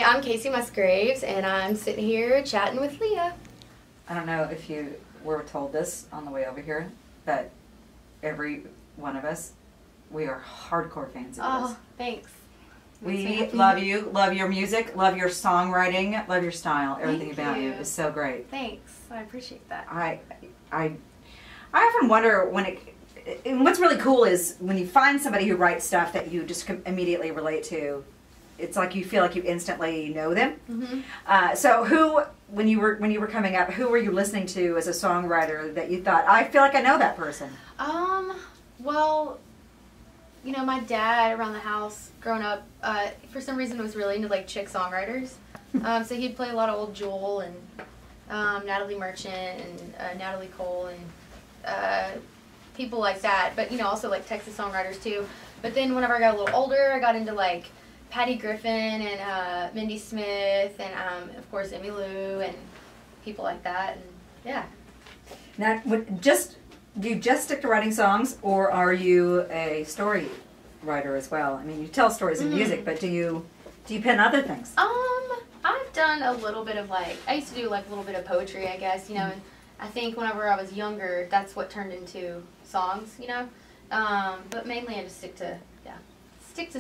I'm Kacey Musgraves, and I'm sitting here chatting with Leah. I don't know if you were told this on the way over here, but every one of us, we are hardcore fans of yours. Oh, thanks. We love you, love your music, love your songwriting, love your style. Everything about you is so great. Thanks. I appreciate that. I often wonder when and what's really cool is when you find somebody who writes stuff that you just immediately relate to. It's like you feel like you instantly know them. Mm-hmm. So who, when you were coming up, who were you listening to as a songwriter that you thought, I feel like I know that person? Well, you know, my dad around the house growing up, for some reason was really into like chick songwriters. So he'd play a lot of old Joel and Natalie Merchant and Natalie Cole and people like that. But, you know, also like Texas songwriters too. But then whenever I got a little older, I got into like Patty Griffin and Mindy Smith and of course Emmylou and people like that. And yeah. Now, do you just stick to writing songs, or are you a story writer as well? I mean, you tell stories in music, but do you pen other things? I've done a little bit of like, I used to do like a little bit of poetry, I guess, you know, and I think whenever I was younger, that's what turned into songs, you know, but mainly I just stick to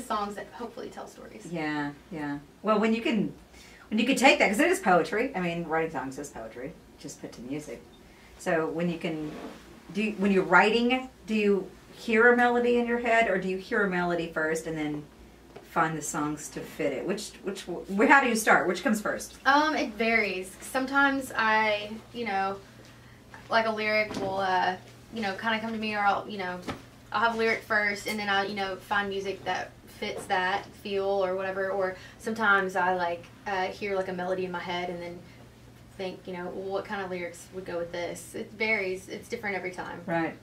songs that hopefully tell stories. Yeah, yeah. Well, when you can take that, because it is poetry. I mean, writing songs is poetry, just put to music. So when you can, when you're writing, do you hear a melody in your head, or do you hear a melody first and then find the songs to fit it? How do you start? Which comes first? It varies. Sometimes I, you know, like a lyric will, you know, kind of come to me, or I'll have a lyric first, and then I'll, you know, find music that fits that feel or whatever. Or sometimes I like hear like a melody in my head and then think, you know, well, what kind of lyrics would go with this? It varies. It's different every time. Right.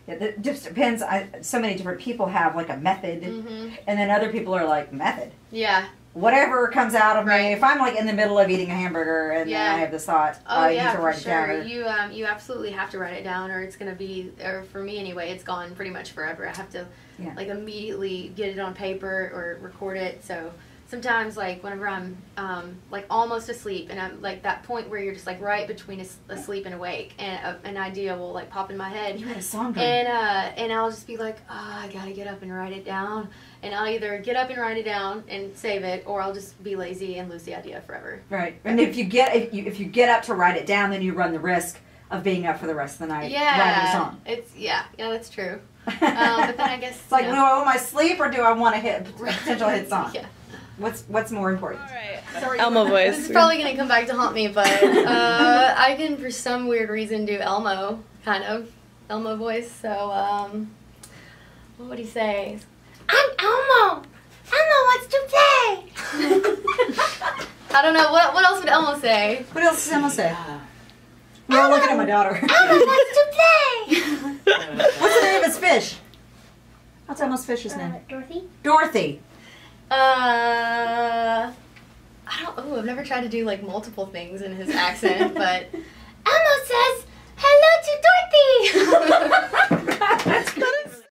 Yeah, it just depends. So many different people have like a method, and then other people are like, method? Yeah. Whatever comes out of me. If I'm like in the middle of eating a hamburger and then I have this thought, I need to write it down. You absolutely have to write it down, or it's going to be, or for me anyway, it's gone pretty much forever. I have to like immediately get it on paper or record it. So sometimes like whenever I'm like almost asleep, and I'm like that point where you're just like right between asleep and awake, and an idea will like pop in my head. You had a song and I'll just be like, I gotta get up and write it down. And I'll either get up and write it down and save it, or I'll just be lazy and lose the idea forever. Right. And if you get up to write it down, then you run the risk of being up for the rest of the night writing a song. Yeah, that's true. But then I guess it's like, do I want my sleep, or do I want a potential hit song? Yeah. What's more important? All right. Sorry, Elmo voice. This is probably gonna come back to haunt me, but I can for some weird reason do Elmo, kind of Elmo voice. So what would he say? I'm Elmo. Elmo wants to play. I don't know. What else would Elmo say? What else does Elmo say? We're all looking at my daughter. Elmo wants to play. What's the name of his fish? What's Elmo's fish's name? Dorothy. Dorothy. I don't. Oh, I've never tried to do like multiple things in his accent, but